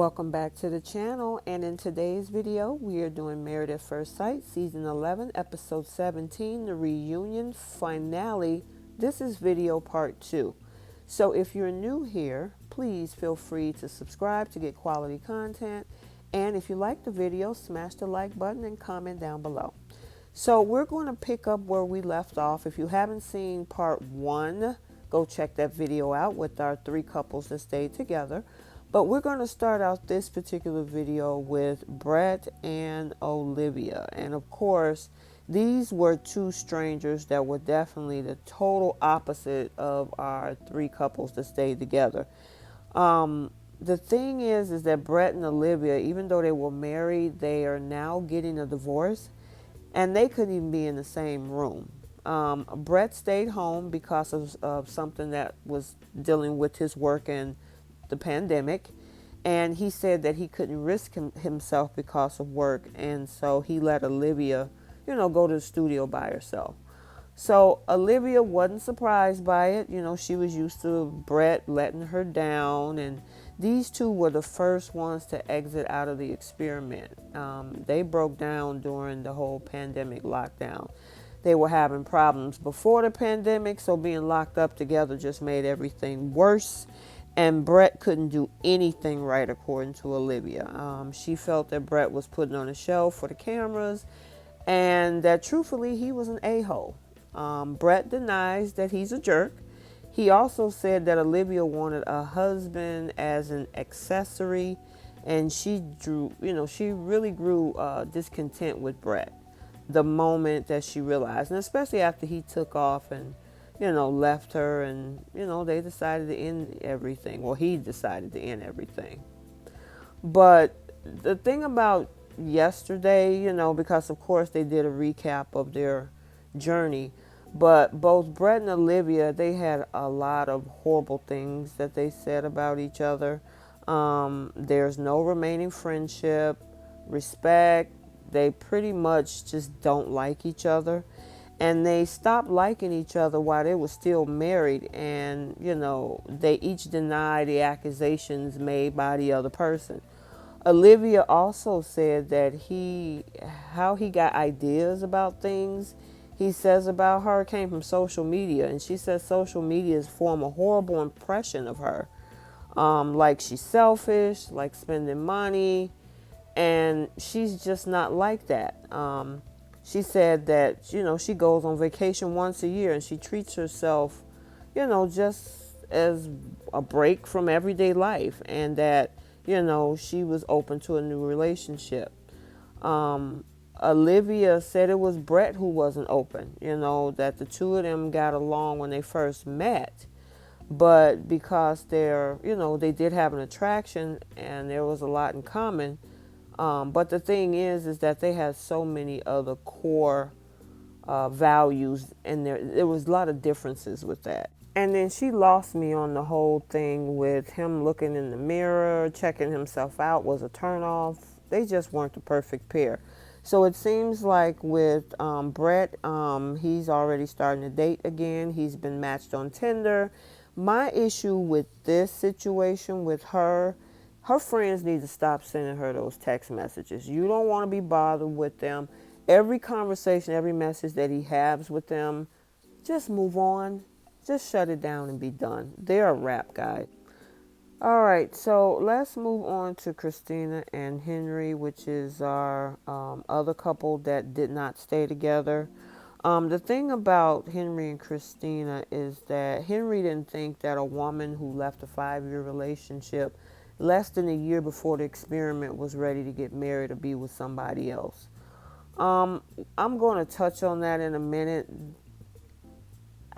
Welcome back to the channel, and in today's video we are doing Married at First Sight season 11 episode 17, the reunion finale. This is video part 2. So if you're new here, please feel free to subscribe to get quality content, and if you like the video, smash the like button and comment down below. So we're going to pick up where we left off. If you haven't seen part 1, go check that video out with our 3 couples that stayed together. But we're going to start out this particular video with Brett and Olivia. And of course, these were 2 strangers that were definitely the total opposite of our 3 couples that stayed together. The thing is that Brett and Olivia, even though they were married, they are now getting a divorce. And they couldn't even be in the same room. Brett stayed home because of something that was dealing with his work and the pandemic, and he said that he couldn't risk himself because of work, and so he let Olivia, go to the studio by herself. So Olivia wasn't surprised by it. She was used to Brett letting her down, and these 2 were the first ones to exit out of the experiment. They broke down during the whole pandemic lockdown. They were having problems before the pandemic, so being locked up together just made everything worse. And Brett couldn't do anything right, according to Olivia. She felt that Brett was putting on a show for the cameras, and that truthfully he was an a-hole. Brett denies that he's a jerk. He also said that Olivia wanted a husband as an accessory, and she really grew discontent with Brett the moment that she realized, and especially after he took off and left her, and, they decided to end everything. Well, he decided to end everything. But the thing about yesterday, because of course they did a recap of their journey, but both Brett and Olivia, they had a lot of horrible things that they said about each other. There's no remaining friendship, respect. They pretty much just don't like each other. And they stopped liking each other while they were still married. And, they each denied the accusations made by the other person. Olivia also said that how he got ideas about things he says about her came from social media. And she says social media form a horrible impression of her. Like she's selfish, like spending money. And she's just not like that. She said that, she goes on vacation once a year and she treats herself, just as a break from everyday life, and that, she was open to a new relationship. Olivia said it was Brett who wasn't open, that the 2 of them got along when they first met, but because they did have an attraction and there was a lot in common. But the thing is that they had so many other core values, and there was a lot of differences with that. And then she lost me on the whole thing with him looking in the mirror, checking himself out was a turnoff. They just weren't the perfect pair. So it seems like with Brett, he's already starting to date again. He's been matched on Tinder. My issue with this situation with her friends need to stop sending her those text messages. You don't want to be bothered with them. Every conversation, every message that he has with them, just move on. Just shut it down and be done. They're a wrap, guys. All right, so let's move on to Christina and Henry, which is our other couple that did not stay together. The thing about Henry and Christina is that Henry didn't think that a woman who left a 5-year relationship less than a year before the experiment was ready to get married or be with somebody else. I'm going to touch on that in a minute.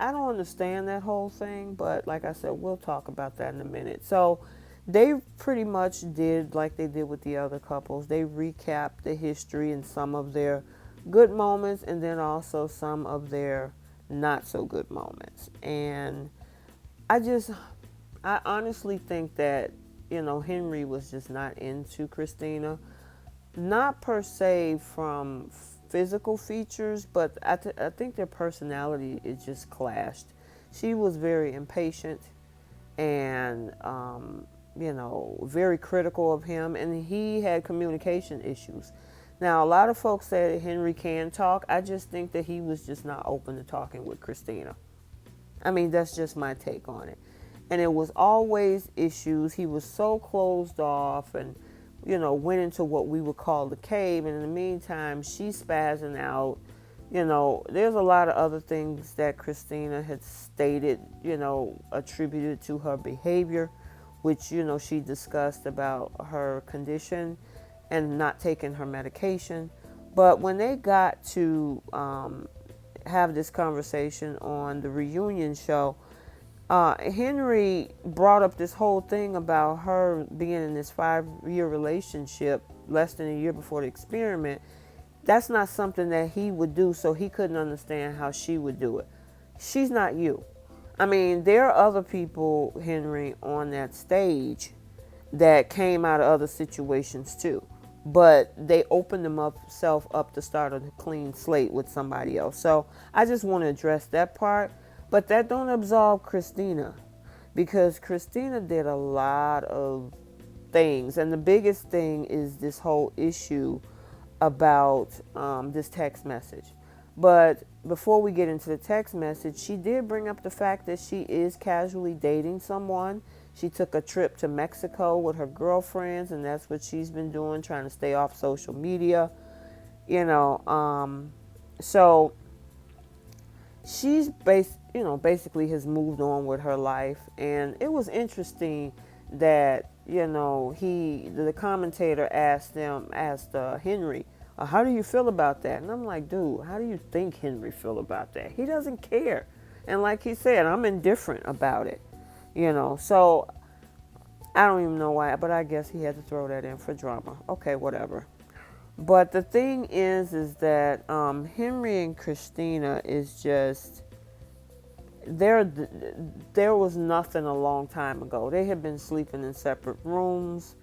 I don't understand that whole thing, but like I said, we'll talk about that in a minute. So they pretty much did like they did with the other couples. They recapped the history and some of their good moments, and then also some of their not so good moments. And I honestly think that Henry was just not into Christina, not per se from physical features, but I think their personality is just clashed. She was very impatient, and very critical of him, and he had communication issues. Now, a lot of folks say that Henry can talk. I just think that he was just not open to talking with Christina. I mean, that's just my take on it. And it was always issues. He was so closed off and, went into what we would call the cave. And in the meantime, she's spazzing out. There's a lot of other things that Christina had stated, attributed to her behavior, which, she discussed about her condition and not taking her medication. But when they got to have this conversation on the reunion show, Henry brought up this whole thing about her being in this 5-year relationship less than a year before the experiment. That's not something that he would do, so he couldn't understand how she would do it. She's not you. I mean, there are other people, Henry, on that stage that came out of other situations too, but they opened themselves up to start a clean slate with somebody else. So I just want to address that part, but that don't absolve Christina, because Christina did a lot of things, and the biggest thing is this whole issue about this text message. But before we get into the text message, she did bring up the fact that she is casually dating someone. She took a trip to Mexico with her girlfriends, and that's what she's been doing, trying to stay off social media. So she's basically has moved on with her life. And it was interesting that, the commentator asked Henry, how do you feel about that? And I'm like, dude, how do you think Henry feel about that? He doesn't care. And like he said, I'm indifferent about it. So I don't even know why, but I guess he had to throw that in for drama. Okay, whatever. But the thing is that Henry and Christina is just, there was nothing a long time ago. They had been sleeping in separate rooms.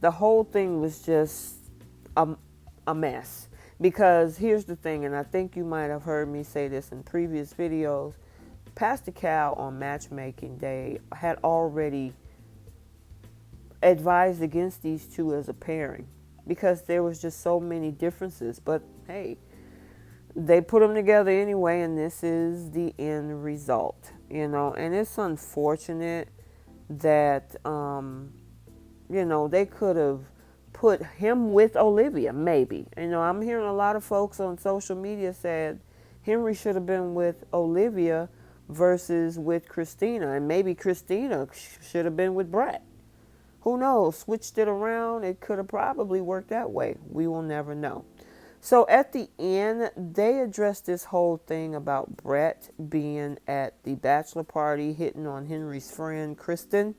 The whole thing was just a mess. Because here's the thing, and I think you might have heard me say this in previous videos, Pastor Cal on matchmaking day had already advised against these two as a pairing because there was just so many differences. But hey, they put them together anyway, and this is the end result, and it's unfortunate that they could have put him with Olivia, maybe. I'm hearing a lot of folks on social media said Henry should have been with Olivia versus with Christina, and maybe Christina should have been with Brett. Who knows? Switched it around. It could have probably worked that way. We will never know. So at the end, they addressed this whole thing about Brett being at the bachelor party, hitting on Henry's friend, Kristen.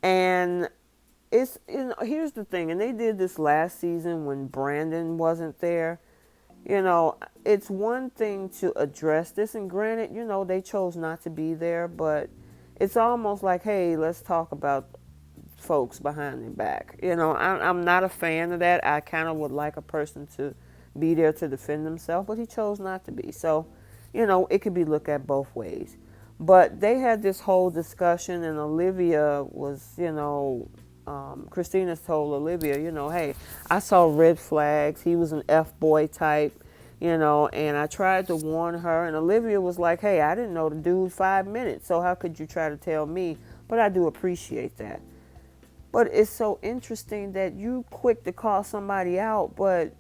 And it's, here's the thing, and they did this last season when Brandon wasn't there. It's one thing to address this, and granted, they chose not to be there, but it's almost like, hey, let's talk about folks behind their back. I'm not a fan of that. I kind of would like a person to be there to defend themselves, but he chose not to be. So, it could be looked at both ways. But they had this whole discussion, and Olivia was, Christina told Olivia, hey, I saw red flags. He was an F-boy type, and I tried to warn her. And Olivia was like, hey, I didn't know the dude 5 minutes, so how could you try to tell me? But I do appreciate that. But it's so interesting that you quick to call somebody out, but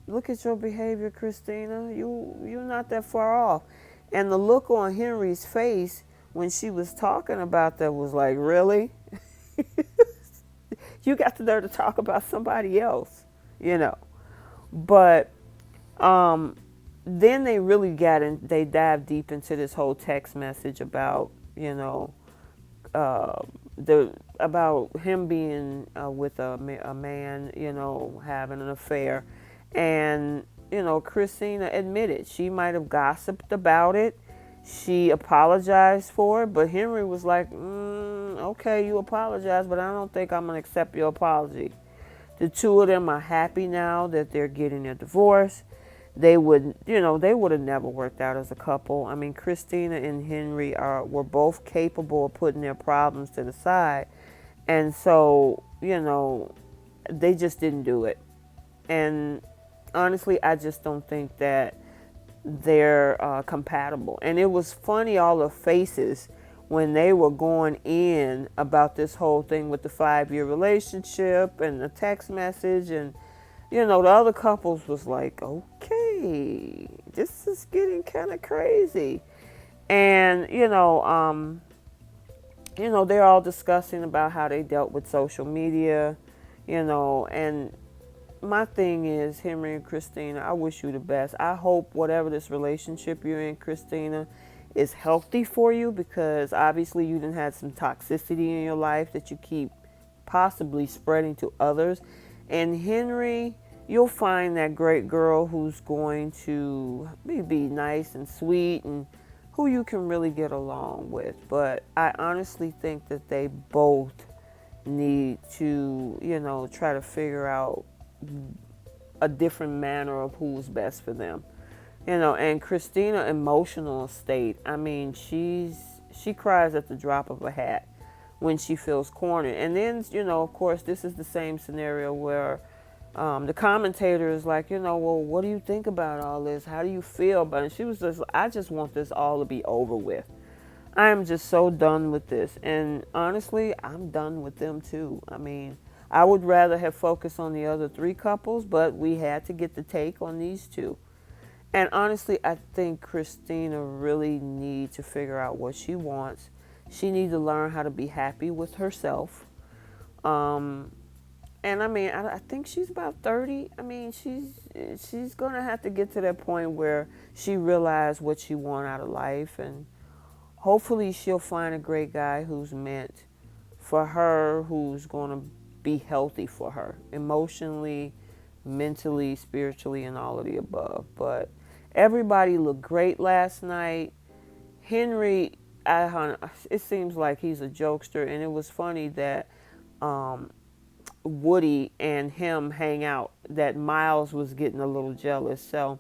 look at your behavior, Christina. You're not that far off. And the look on Henry's face when she was talking about that was like, really? You got the nerve to talk about somebody else, But then they really they dived deep into this whole text message about, about him being with a man, having an affair. And, Christina admitted she might have gossiped about it. She apologized for it, but Henry was like, okay, you apologize, but I don't think I'm going to accept your apology. The two of them are happy now that they're getting a divorce. they would, they would have never worked out as a couple. I mean, Christina and Henry were both capable of putting their problems to the side. And so, they just didn't do it. And honestly, I just don't think that they're compatible. And it was funny, all the faces when they were going in about this whole thing with the 5-year relationship and the text message. And, the other couples was like, okay, this is getting kind of crazy. And, they're all discussing about how they dealt with social media, and my thing is, Henry and Christina, I wish you the best. I hope whatever this relationship you're in, Christina, is healthy for you, because obviously you done had some toxicity in your life that you keep possibly spreading to others. And Henry, you'll find that great girl who's going to be nice and sweet and who you can really get along with. But I honestly think that they both need to, try to figure out a different manner of who's best for them. And Christina emotional state, I mean, she cries at the drop of a hat when she feels cornered. And then, of course, this is the same scenario where the commentator is like, well, what do you think about all this? How do you feel about it? And she was just, I just want this all to be over with. I am just so done with this. And honestly, I'm done with them too. I mean, I would rather have focused on the other 3 couples, but we had to get the take on these 2. And honestly, I think Christina really needs to figure out what she wants. She needs to learn how to be happy with herself. And I mean, I think she's about 30. I mean, she's going to have to get to that point where she realizes what she wants out of life. And hopefully she'll find a great guy who's meant for her, who's going to be healthy for her emotionally, mentally, spiritually, and all of the above. But everybody looked great last night. Henry, it seems like he's a jokester, and it was funny that Woody and him hang out, that Miles was getting a little jealous. So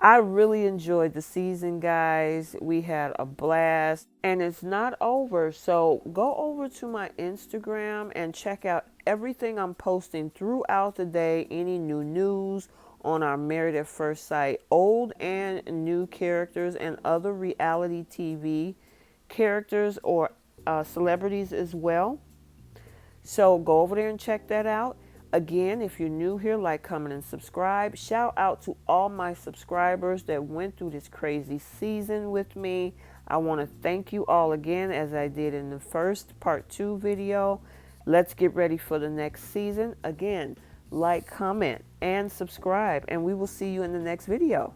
I really enjoyed the season, guys. We had a blast, and it's not over. So go over to my Instagram and check out everything I'm posting throughout the day. Any new news on our Married at First Sight, old and new characters, and other reality TV characters or celebrities as well. So go over there and check that out. Again, if you're new here, like, comment, and subscribe. Shout out to all my subscribers that went through this crazy season with me. I want to thank you all again, as I did in the first part 2 video. Let's get ready for the next season. Again, like, comment, and subscribe, and we will see you in the next video.